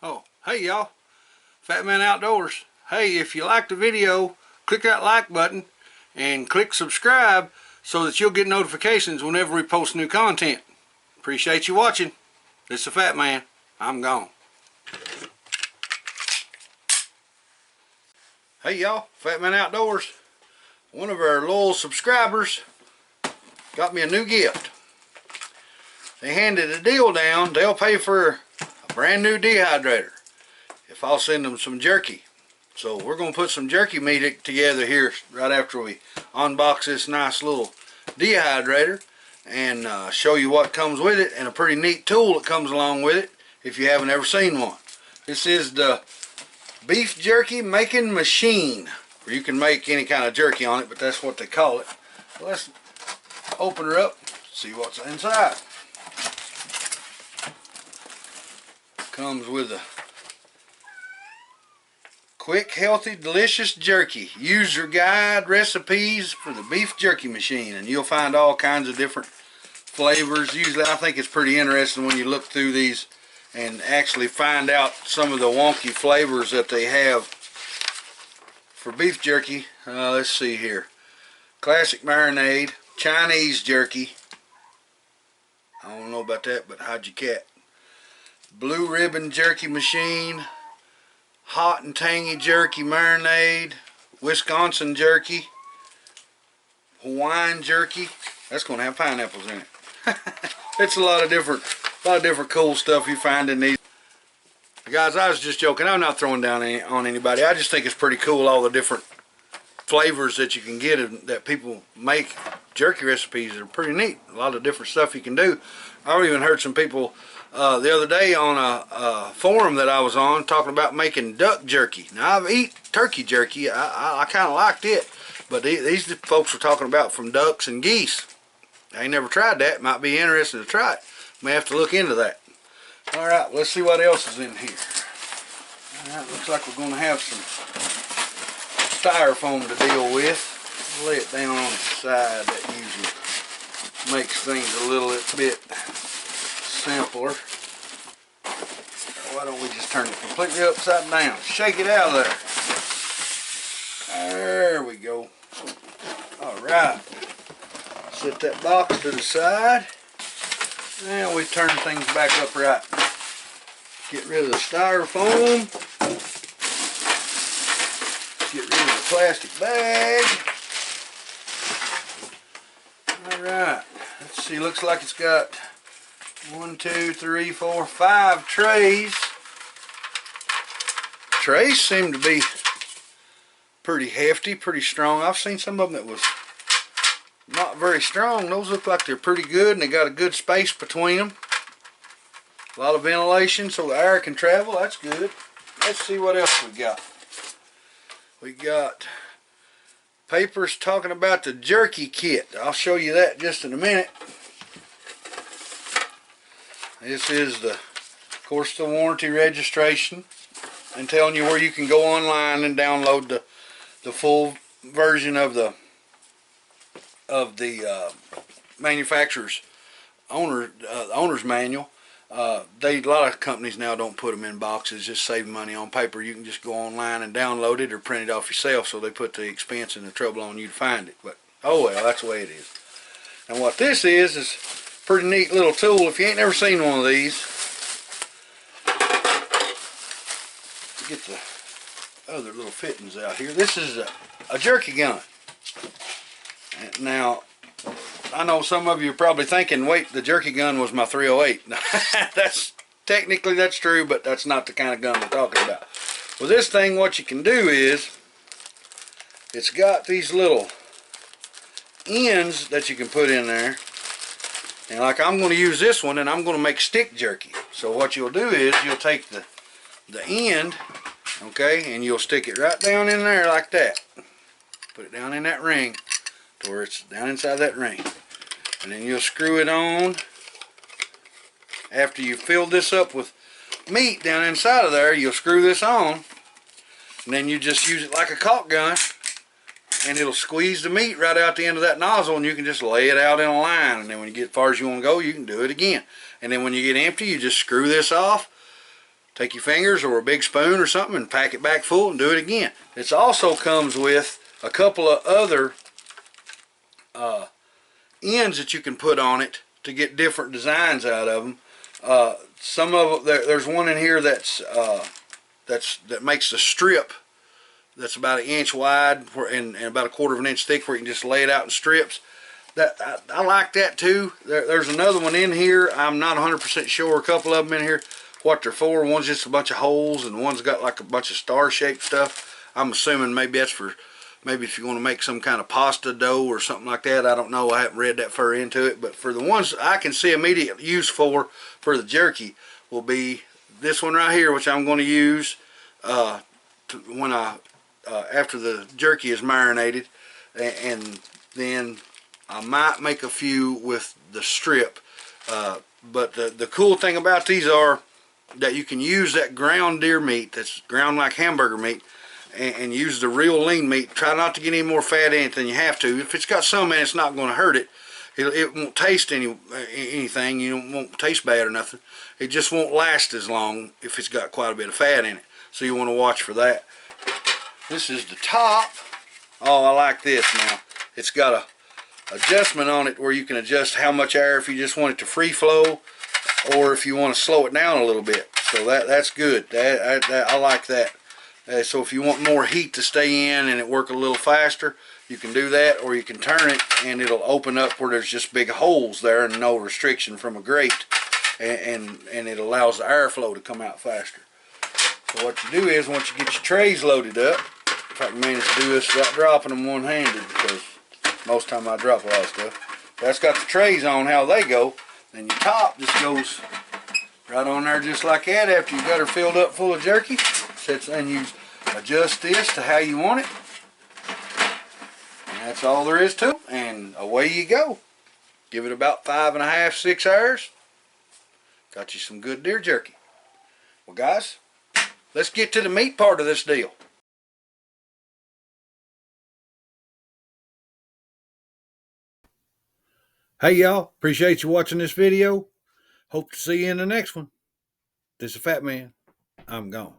Oh, hey y'all, Fat Man Outdoors. Hey, if you liked the video, click that like button and click subscribe so that you'll get notifications whenever we post new content. Appreciate you watching. This is the Fat Man. I'm gone. Hey y'all, Fat Man Outdoors. One of our loyal subscribers got me a new gift. They handed a deal down. They'll pay for a brand new dehydrator if I'll send them some jerky. So we're going to put some jerky meat together here right after we unbox this nice little dehydrator and show you what comes with it, and a pretty neat tool that comes along with it if you haven't ever seen one. This is the Beef Jerky Making Machine, where you can make any kind of jerky on it, but that's what they call it. So let's open her up, see what's inside. Comes with a quick, healthy, delicious jerky. User guide, recipes for the Beef Jerky Machine, and you'll find all kinds of different flavors. Usually I think it's pretty interesting when you look through these and actually find out some of the wonky flavors that they have for beef jerky. Let's see here. Classic marinade, Chinese jerky. I don't know about that, but how'd you cat? Blue Ribbon Jerky Machine, hot and tangy jerky marinade, Wisconsin jerky, Hawaiian jerky. That's going to have pineapples in it. It's a lot of different cool stuff you find in these. Guys, I was just joking. I'm not throwing down on anybody. I just think it's pretty cool, all the different flavors that you can get that people make. Jerky recipes are pretty neat. A lot of different stuff you can do. I've even heard some people the other day on a forum that I was on talking about making duck jerky. Now, I've eaten turkey jerky. I kind of liked it, but these folks were talking about from ducks and geese. I ain't never tried that. Might be interesting to try it. May have to look into that. Alright, let's see what else is in here. Alright, looks like we're going to have some styrofoam to deal with. Lay it down on its side. That usually makes things a little bit simpler. Why don't we just turn it completely upside down? Shake it out of there. There we go. Alright. Set that box to the side. Now we turn things back upright. Get rid of the styrofoam. Get rid of the plastic bag. Alright. Let's see, looks like it's got 1, 2, 3, 4, 5 trays. Trays seem to be pretty hefty, pretty strong. I've seen some of them that was not very strong. Those look like they're pretty good, and they got a good space between them. A lot of ventilation so the air can travel. That's good. Let's see what else we got. We got papers talking about the jerky kit. I'll show you that just in a minute. This is of course, the warranty registration and telling you where you can go online and download the full version of the manufacturer's owner's manual. A lot of companies now don't put them in boxes, just save money on paper. You can just go online and download it or print it off yourself, so they put the expense and the trouble on you to find it. But oh well, that's the way it is. And what this is a pretty neat little tool. If you ain't never seen one of these, get the other little fittings out here. This is a jerky gun. Now, I know some of you are probably thinking, wait, the jerky gun was my 308. Technically that's true, but that's not the kind of gun we're talking about. Well, this thing, what you can do is, it's got these little ends that you can put in there. And like I'm going to use this one, and I'm going to make stick jerky. So what you'll do is you'll take the end, okay, and you'll stick it right down in there like that. Put it down in that ring to where it's down inside that ring. And then you'll screw it on. After you fill this up with meat down inside of there, you'll screw this on. And then you just use it like a caulk gun. And it'll squeeze the meat right out the end of that nozzle, and you can just lay it out in a line. And then when you get as far as you want to go, you can do it again. And then when you get empty, you just screw this off, take your fingers or a big spoon or something and pack it back full and do it again. It also comes with a couple of other ends that you can put on it to get different designs out of them. Some of them, there's one in here that makes the strip that's about 1 inch wide and about 1/4 of an inch thick, where you can just lay it out in strips. I like that too. There's another one in here. I'm not 100% sure. A couple of them in here, what they're for. One's just a bunch of holes, and one's got like a bunch of star-shaped stuff. I'm assuming maybe that's for, maybe if you want to make some kind of pasta dough or something like that. I don't know. I haven't read that far into it. But for the ones I can see immediate use for the jerky will be this one right here, which I'm going to use when after the jerky is marinated, and then I might make a few with the strip. But the cool thing about these are that you can use that ground deer meat that's ground like hamburger meat, and use the real lean meat. Try not to get any more fat in it than you have to. If it's got some in it, it's not going to hurt it. It won't taste anything. It won't taste bad or nothing. It just won't last as long if it's got quite a bit of fat in it. So you want to watch for that. This is the top. Oh, I like this now. It's got a adjustment on it where you can adjust how much air, if you just want it to free flow or if you want to slow it down a little bit. So that's good. I like that. So if you want more heat to stay in and it work a little faster, you can do that, or you can turn it and it'll open up where there's just big holes there and no restriction from a grate, and it allows the airflow to come out faster. So what you do is, once you get your trays loaded up, if I can manage to do this without dropping them one-handed, because most of the time I drop a lot of stuff. That's got the trays on how they go. Then your top just goes right on there just like that after you got her filled up full of jerky. And you adjust this to how you want it. And that's all there is to it. And away you go. Give it about 5.5, 6 hours. Got you some good deer jerky. Well guys, let's get to the meat part of this deal. Hey y'all, appreciate you watching this video. Hope to see you in the next one. This is Fat Man. I'm gone.